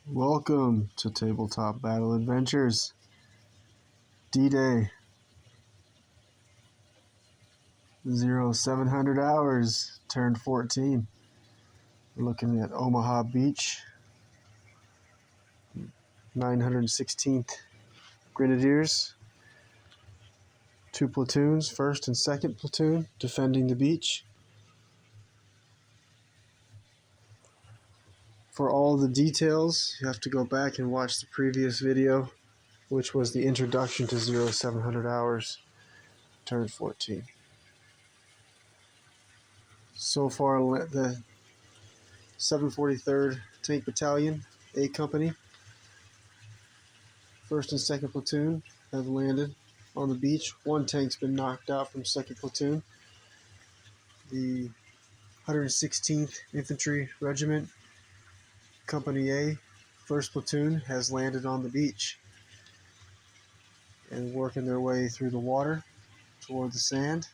Welcome to Tabletop Battle Adventures D-Day 0700 hours, turn 14. We're looking at Omaha Beach, 916th Grenadiers, 2 platoons, 1st and 2nd platoon, defending the beach. For all the details, you have to go back and watch the previous video, which was the introduction to 0700 hours, turn 14. So far, the 743rd Tank Battalion, A Company, 1st and 2nd platoon have landed on the beach. One tank's been knocked out from 2nd platoon. The 116th Infantry Regiment, Company A, 1st platoon, has landed on the beach and working their way through the water toward the sand.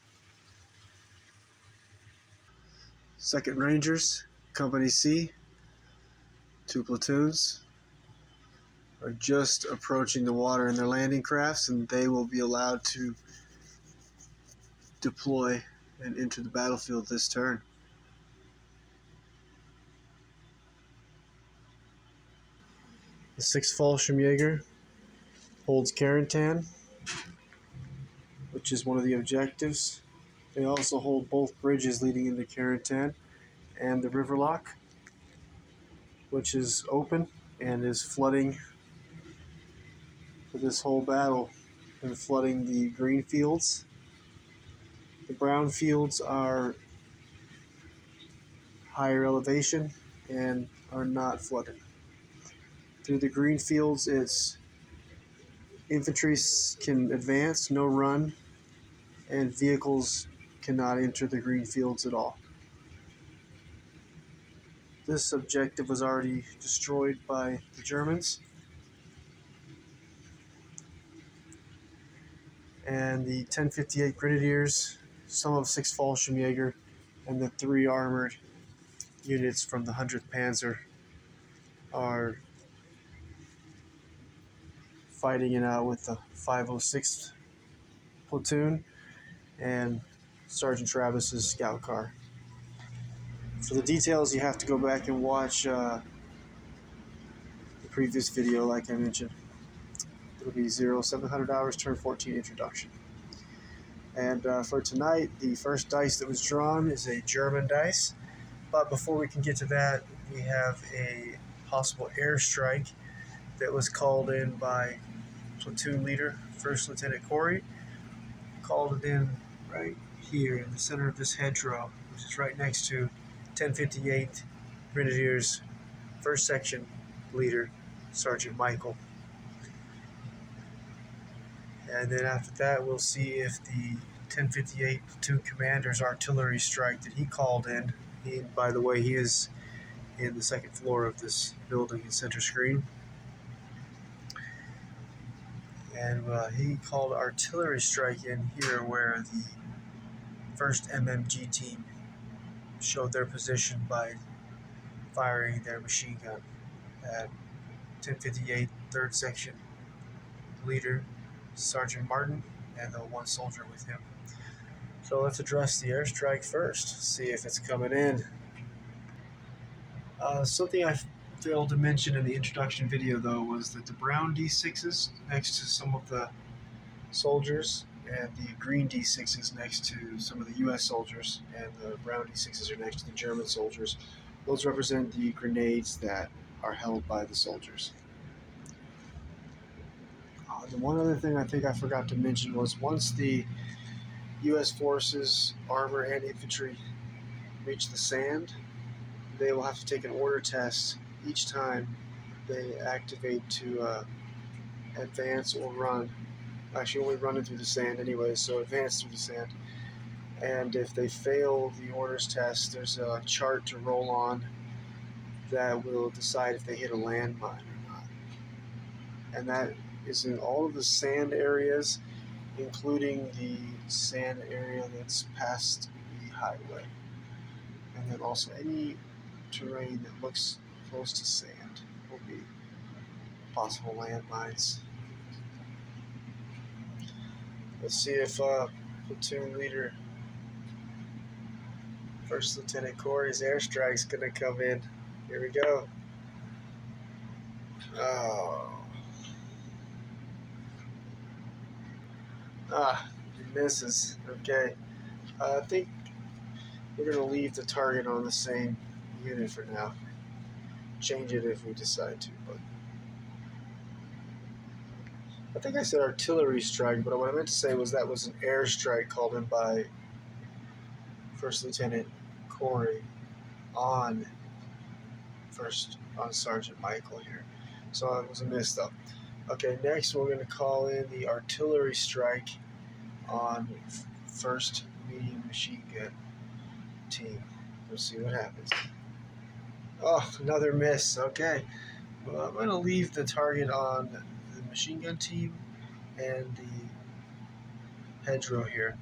2nd Rangers, Company C, 2 platoons, are just approaching the water in their landing crafts, and they will be allowed to deploy and enter the battlefield this turn. The 6th Fallschirmjäger holds Carentan, which is one of the objectives. They also hold both bridges leading into Carentan and the river lock, which is open and is flooding for this whole battle and flooding the green fields. The brown fields are higher elevation and are not flooded. Through the green fields, it's infantry can advance, no run, and vehicles cannot enter the green fields at all. This objective was already destroyed by the Germans, and the 1058 Grenadiers, some of 6th Fallschirmjäger, and the 3 armored units from the 100th Panzer are fighting it out with the 506th platoon and Sergeant Travis's scout car. For the details, you have to go back and watch the previous video, like I mentioned. It'll be 0700 hours, turn 14 introduction. And for tonight, the first dice that was drawn is a German dice. But before we can get to that, we have a possible airstrike that was called in by platoon leader, 1st Lieutenant Corey. Called it in right here in the center of this hedgerow, which is right next to 1058 Grenadiers, 1st Section leader, Sergeant Michael. And then after that, we'll see if the 1058 platoon commander's artillery strike that he called in, by the way, he is in the 2nd floor of this building in center screen. And he called artillery strike in here where the 1st MMG team showed their position by firing their machine gun at 1058 3rd Section leader Sergeant Martin and the 1 soldier with him. So let's address the airstrike first, see if it's coming in. Something I failed to mention in the introduction video, though, was that the brown D6s next to some of the soldiers and the green D6s next to some of the US soldiers, and the brown D6s are next to the German soldiers. Those represent the grenades that are held by the soldiers. The one other thing I think I forgot to mention was once the US forces, armor, and infantry reach the sand, they will have to take an order test each time they activate to advance or run. Actually, only running through the sand anyway, so advance through the sand. And if they fail the orders test, there's a chart to roll on that will decide if they hit a landmine or not. And that is in all of the sand areas, including the sand area that's past the highway. And then also any terrain that looks close to sand will be possible landmines. Let's see if platoon leader First Lieutenant Corey's airstrike's gonna come in. Here we go. Oh. He misses. Okay. I think we're gonna leave the target on the same unit for now. Change it if we decide to, but I think I said artillery strike, but what I meant to say was that was an airstrike called in by First Lieutenant Corey on Sergeant Michael here. So it was a miss though. Okay, next we're going to call in the artillery strike on 1st Medium Machine Gun Team. We'll see what happens. Oh, another miss. Okay. Well, I'm going to leave the target on the machine gun team and the hedgerow here,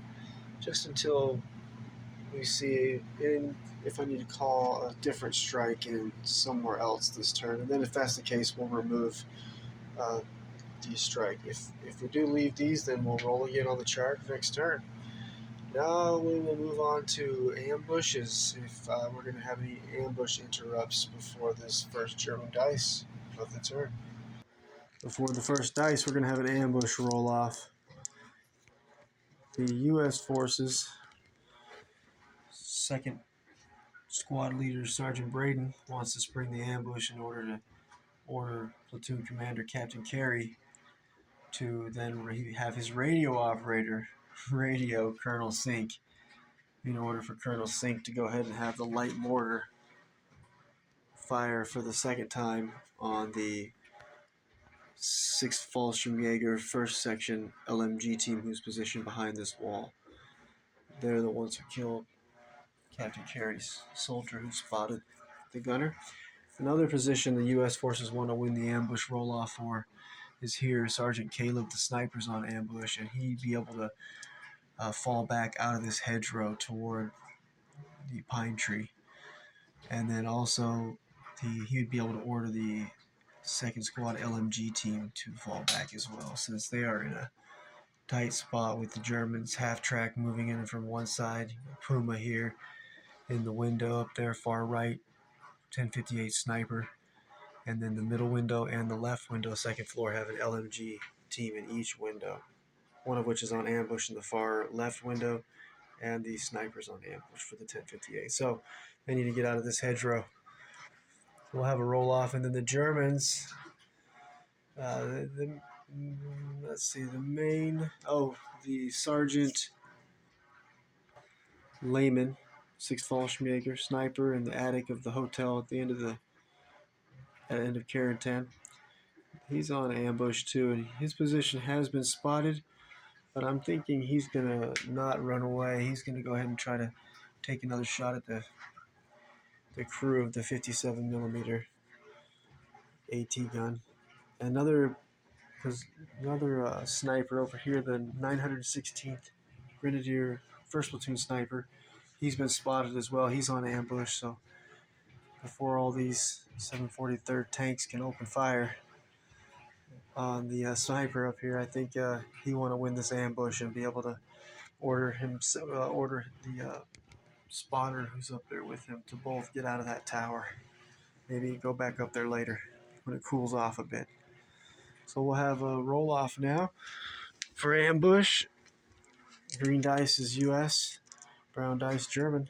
just until we see if I need to call a different strike in somewhere else this turn. And then if that's the case, we'll remove the strike. If we do leave these, then we'll roll again on the chart next turn. Now we will move on to ambushes, if we're going to have any ambush interrupts before this first German dice of the turn. Before the first dice, we're going to have an ambush roll-off. The U.S. forces, 2nd Squad Leader Sergeant Braden wants to spring the ambush in order to order Platoon Commander Captain Carey to then have his radio operator radio Colonel Sink, in order for Colonel Sink to go ahead and have the light mortar fire for the second time on the 6th Fallschirmjäger 1st Section LMG team, who's positioned behind this wall. They're the ones who killed Captain Carey's soldier who spotted the gunner. Another position the U.S. forces want to win the ambush roll-off for is here. Sergeant Caleb, the sniper's on ambush, and he'd be able to fall back out of this hedgerow toward the pine tree. And then also he would be able to order the 2nd Squad LMG team to fall back as well, since they are in a tight spot with the Germans half-track moving in from one side. Puma here in the window up there, far right, 1058 sniper. And then the middle window and the left window, 2nd floor, have an LMG team in each window, one of which is on ambush in the far left window, and the sniper's on ambush for the 1058. So they need to get out of this hedgerow. We'll have a roll-off, and then the Germans, let's see, the Sergeant Lehman, 6th Fallschirmjäger, sniper in the attic of the hotel at the end of Carentan. He's on ambush too, and his position has been spotted, but I'm thinking he's going to not run away. He's going to go ahead and try to take another shot at the crew of the 57mm AT gun. Another sniper over here, the 916th Grenadier 1st Platoon sniper. He's been spotted as well. He's on ambush, so before all these 743rd tanks can open fire on the sniper up here, I think he want to win this ambush and be able to order the spotter who's up there with him to both get out of that tower. Maybe go back up there later when it cools off a bit. So we'll have a roll-off now for ambush. Green dice is U.S., brown dice German.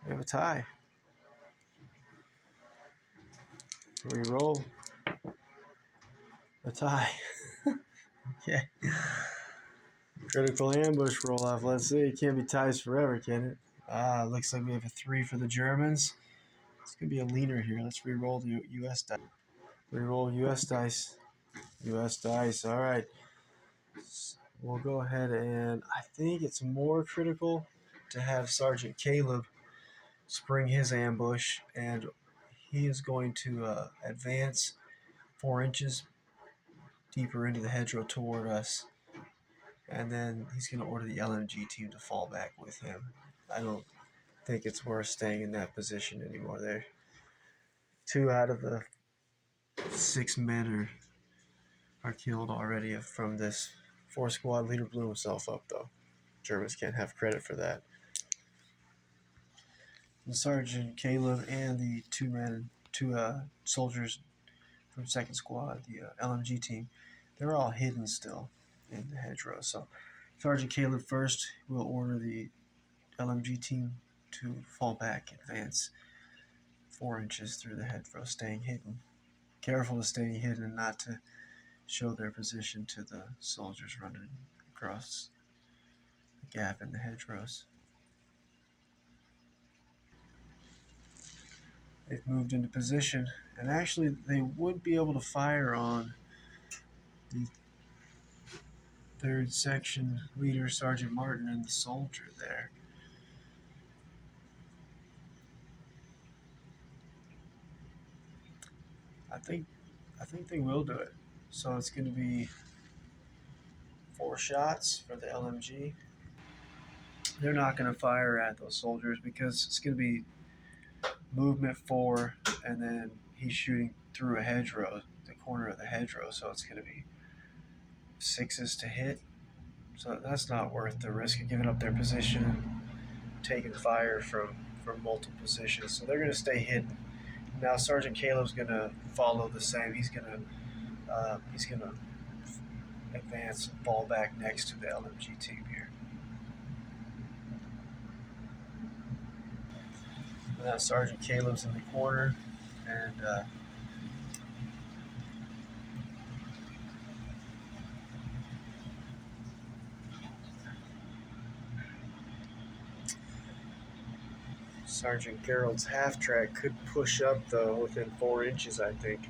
We have a tie. We roll a tie. Okay. Critical ambush roll-off. Let's see. It can't be ties forever, can it? Looks like we have a 3 for the Germans. It's going to be a leaner here. Let's re-roll the U.S. dice. Re-roll U.S. dice. U.S. dice. All right. We'll go ahead, and I think it's more critical to have Sergeant Caleb spring his ambush, and he is going to advance 4 inches deeper into the hedgerow toward us, and then he's going to order the LMG team to fall back with him. I don't think it's worth staying in that position anymore. There, 2 out of the 6 men are killed already from this. 4 squad leader blew himself up, though. Germans can't have credit for that. And Sergeant Caleb and the two soldiers from 2nd Squad, the LMG team, they're all hidden still in the hedgerow. So Sergeant Caleb first will order the LMG team to fall back, advance 4 inches through the hedgerow, staying hidden. Careful to stay hidden and not to show their position to the soldiers running across the gap in the hedgerows. They've moved into position, and actually they would be able to fire on the 3rd section leader, Sergeant Martin, and the soldier there. I think they will do it. So it's going to be 4 shots for the LMG. They're not going to fire at those soldiers because it's going to be movement 4, and then he's shooting through a hedgerow, the corner of the hedgerow, so it's going to be 6s to hit. So that's not worth the risk of giving up their position and taking fire from multiple positions. So they're going to stay hidden. Now Sergeant Caleb's going to follow the same. He's going to advance and fall back next to the LMG team here. Now Sergeant Caleb's in the corner, and Sergeant Gerald's half-track could push up, though, within 4 inches, I think.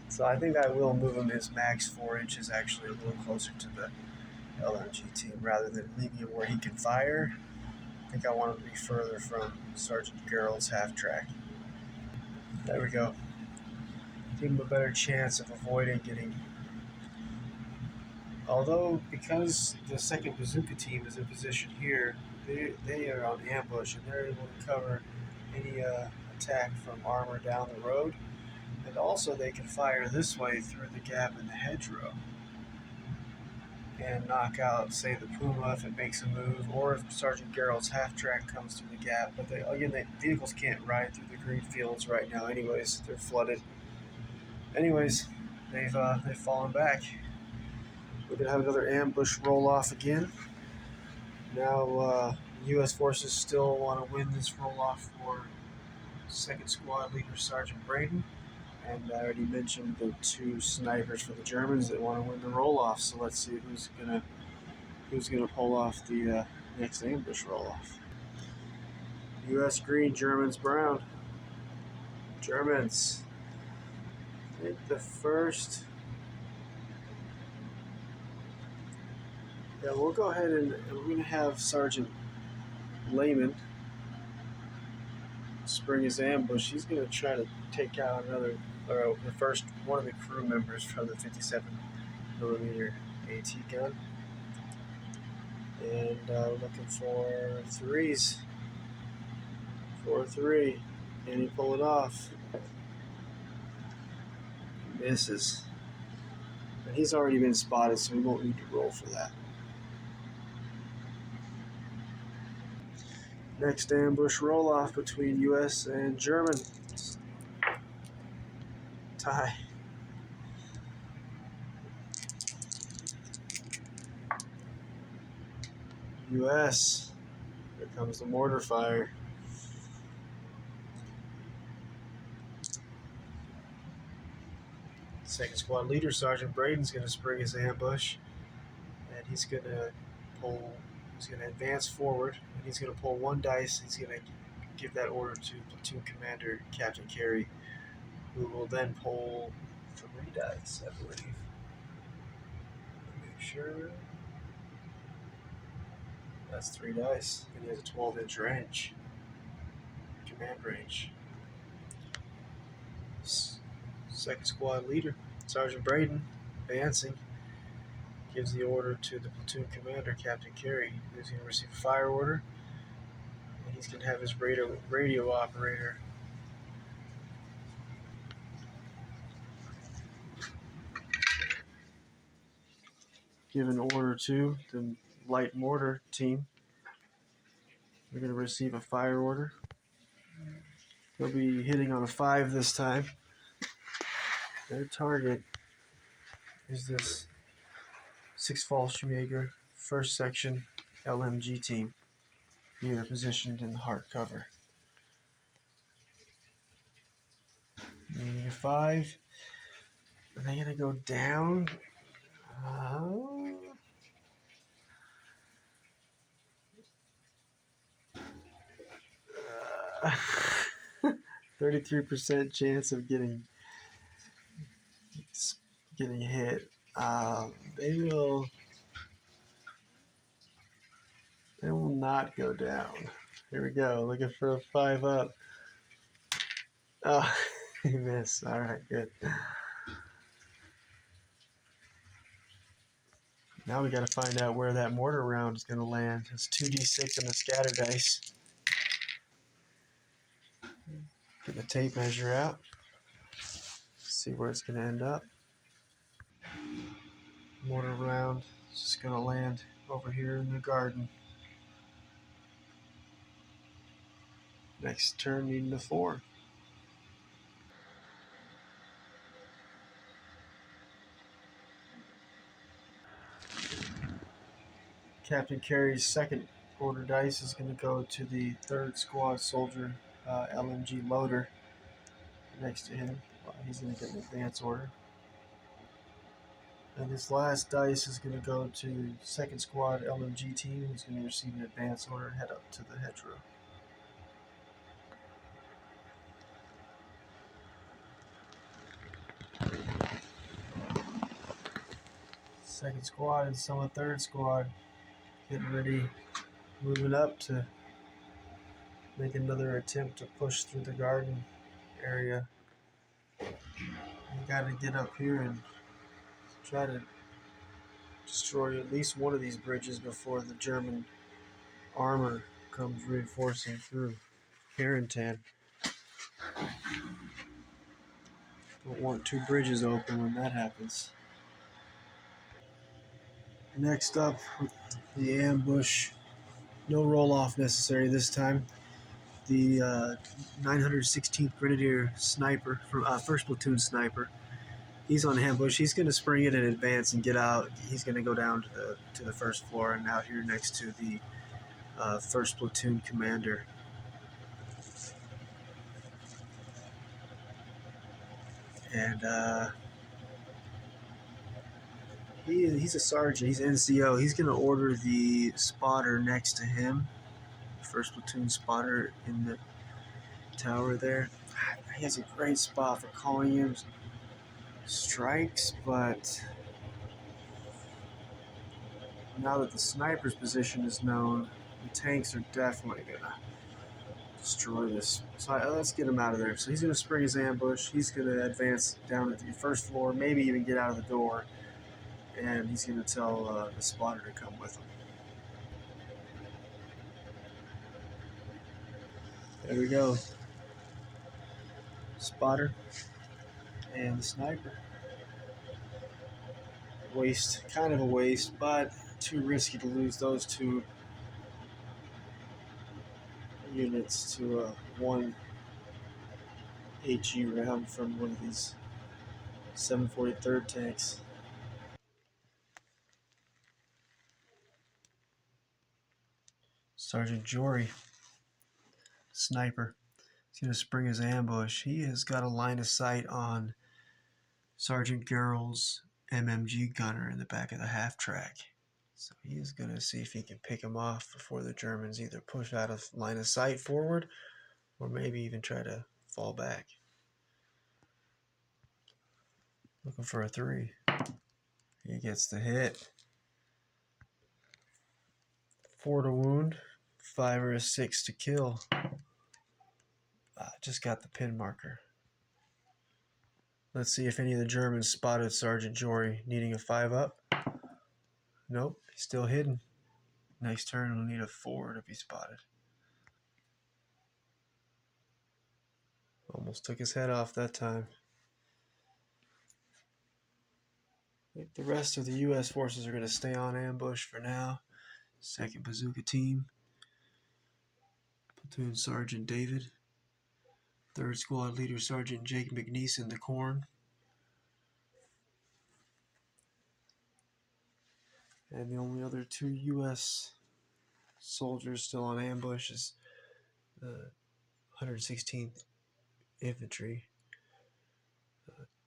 So I think I will move him his max 4 inches, actually, a little closer to the LMG team, rather than leaving him where he can fire. I think I want him to be further from Sergeant Gerald's half-track. There we go. Give him a better chance of avoiding getting... Although, because the 2nd Bazooka team is in position here, they are on ambush, and they're able to cover any attack from armor down the road. And also they can fire this way through the gap in the hedgerow and knock out, say, the Puma if it makes a move, or if Sergeant Gerald's half-track comes through the gap. But the vehicles can't ride through the green fields right now anyways. They're flooded. Anyways, they've fallen back. We're going to have another ambush roll-off again. Now, U.S. forces still want to win this roll-off for 2nd Squad leader Sergeant Braden. And I already mentioned the 2 snipers for the Germans that want to win the roll-off. So let's see who's gonna pull off the next ambush roll-off. U.S. green, Germans brown. Germans. I think the first... Yeah, we'll go ahead and we're going to have Sergeant Lehman spring his ambush. He's going to try to take out the first one of the crew members from the 57mm AT gun. And looking for 3s. 4-3. Can he pull it off? Misses. And he's already been spotted, so we won't need to roll for that. Next ambush roll-off between U.S. and German. Tie. U.S. Here comes the mortar fire. Second Squad leader Sergeant Braden's going to spring his ambush, and he's going to advance forward, and he's going to pull 1 dice. He's going to give that order to platoon commander Captain Carey, who will then pull 3 dice, I believe. Make sure. That's 3 dice, and he has a 12-inch range. Command range. Second Squad leader Sergeant Braden, advancing, gives the order to the platoon commander Captain Carey, who's going to receive a fire order, and he's going to have his radio operator give an order to the light mortar team. They're going to receive a fire order. They'll be hitting on a 5 this time. Their target is this 6 Fallschirmjäger 1st Section LMG team. Here positioned in the hardcover. Needing a 5. Are they going to go down? 33% chance of getting hit. They will not go down. Here we go. Looking for a 5 up. Oh, he missed. All right, good. Now we got to find out where that mortar round is going to land. It's 2d6 and a scatter dice. Get the tape measure out. See where it's going to end up. Mortar round is just going to land over here in the garden. Next turn, needing a 4. Captain Carey's second order dice is going to go to the 3rd Squad Soldier LMG loader next to him. He's going to get an advance order. And this last dice is going to go to 2nd Squad LMG team, who's going to receive an advance order and head up to the hedgerow. Second Squad and some of 3rd Squad getting ready, moving up to make another attempt to push through the garden area. You got to get up here and try to destroy at least one of these bridges before the German armor comes reinforcing through. Harrington. Don't want 2 bridges open when that happens. Next up, the ambush. No roll-off necessary this time. The 916th Grenadier Sniper, from 1st Platoon Sniper. He's on ambush. He's going to spring it in advance and get out. He's going to go down to the 1st floor and out here next to the 1st Platoon Commander. And he's a sergeant. He's NCO. He's going to order the spotter next to him, 1st Platoon spotter in the tower there. He has a great spot for calling in strikes, but now that the sniper's position is known, the tanks are definitely going to destroy this. So let's get him out of there. So he's going to spring his ambush. He's going to advance down to the 1st floor, maybe even get out of the door, and he's going to tell the spotter to come with him. There we go. Spotter and the sniper. Waste, kind of a waste, but too risky to lose those 2 units to 1 HE round from one of these 743rd tanks. Sergeant Jory, sniper. He's going to spring his ambush. He has got a line of sight on Sergeant Geral's MMG gunner in the back of the half track. So he is going to see if he can pick him off before the Germans either push out of line of sight forward or maybe even try to fall back. Looking for a 3. He gets the hit. 4 to wound, 5 or a 6 to kill. Just got the pin marker. Let's see if any of the Germans spotted Sergeant Jory needing a 5 up. Nope, he's still hidden. Next turn will need a 4 to be spotted. Almost took his head off that time. The rest of the U.S. forces are going to stay on ambush for now. 2nd Bazooka Team, Platoon Sergeant David, 3rd Squad Leader Sergeant Jake McNeese in the corn, and the only other 2 U.S. soldiers still on ambush is the 116th Infantry.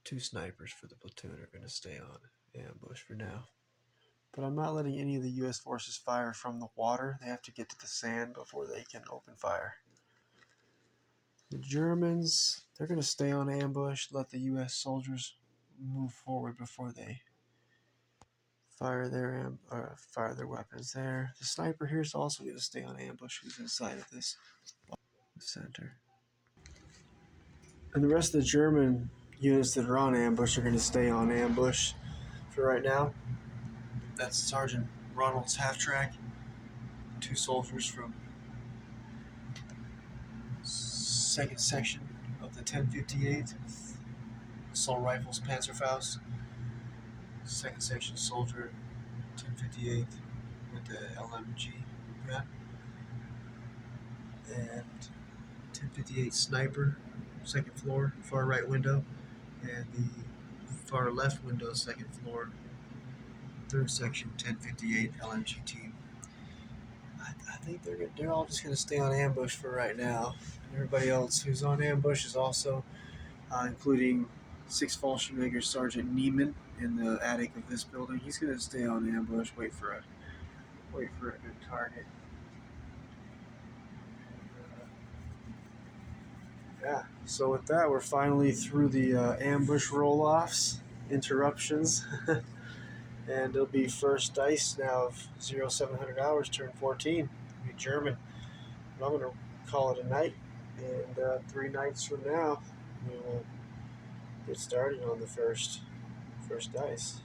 2 snipers for the platoon are going to stay on ambush for now. But I'm not letting any of the U.S. forces fire from the water. They have to get to the sand before they can open fire. The Germans, they're going to stay on ambush, let the U.S. soldiers move forward before they fire their weapons there. The sniper here is also going to stay on ambush, who's inside of this center. And the rest of the German units that are on ambush are going to stay on ambush for right now. That's Sergeant Ronald's half-track, 2 soldiers from 2nd section of the 1058th Assault Rifles Panzerfaust, 2nd section soldier, 1058th with the LMG gun, and 1058 sniper, 2nd floor, far right window, and the far left window, 2nd floor, 3rd section, 1058 LMG team. I think they're all just going to stay on ambush for right now. And everybody else who's on ambush is also, including 6th Fallschirmjäger Sergeant Neiman in the attic of this building. He's going to stay on ambush, wait for a good target. Yeah. So with that, we're finally through the ambush roll-offs, interruptions, and it'll be first dice now of 0700 hours, turn 14. It'll be German. And I'm going to call it a night, and 3 nights from now, we will get started on the first dice.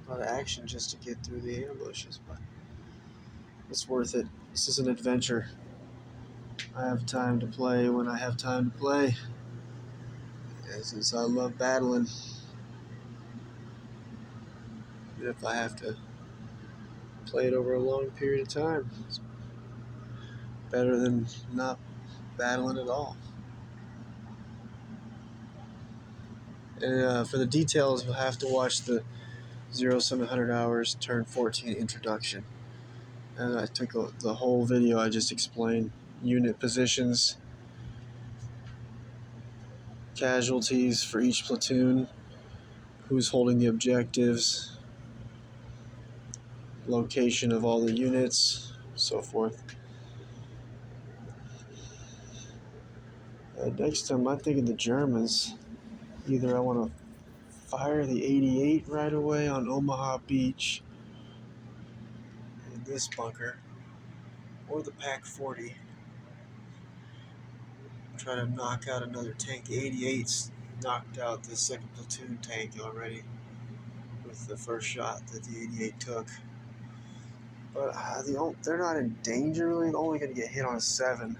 A lot of action just to get through the ambushes, but it's worth it. This is an adventure. I have time to play when I have time to play. Since I love battling, even if I have to play it over a long period of time, it's better than not battling at all. And for the details, you'll have to watch the 0700 hours turn 14 introduction. And I took the whole video. I just explained unit positions, casualties for each platoon, who's holding the objectives, location of all the units, so forth. Next time, I'm thinking the Germans. Either I want to fire the 88 right away on Omaha Beach in this bunker, or the Pac 40. Try to knock out another tank. The 88's knocked out the 2nd platoon tank already with the first shot that the 88 took. But they're not in danger really. They're only going to get hit on a 7.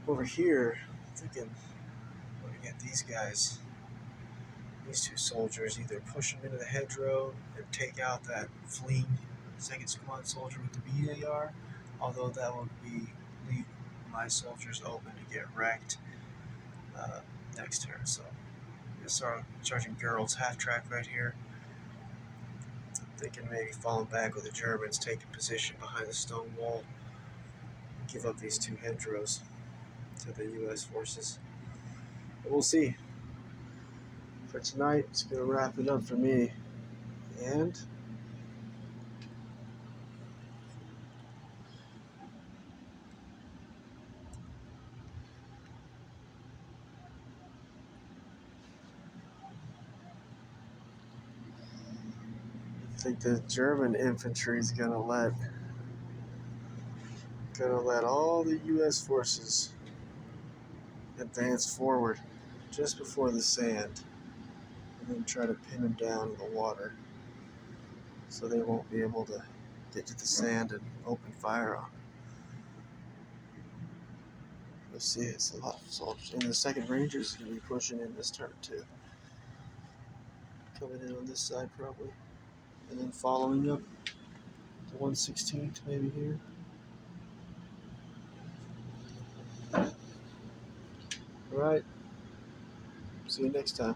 Over here, I'm thinking I'm going to get these guys, these 2 soldiers, either push them into the hedgerow and take out that fleeing 2nd squad soldier with the BAR, although that would leave my soldiers open to get wrecked next turn. So Sergeant Gerald's half-track right here. I'm thinking maybe falling back with the Germans, taking position behind the stone wall, give up these 2 hedgerows to the U.S. forces. But we'll see. For tonight, it's going to wrap it up for me. And I think the German infantry is going to let all the U.S. forces advance forward just before the sand, and then try to pin them down in the water so they won't be able to get to the sand and open fire on them. Let's see, it's a lot of soldiers. And the second Ranger is going to be pushing in this turn too. Coming in on this side probably. And then following up the 116th maybe here. Alright. See you next time.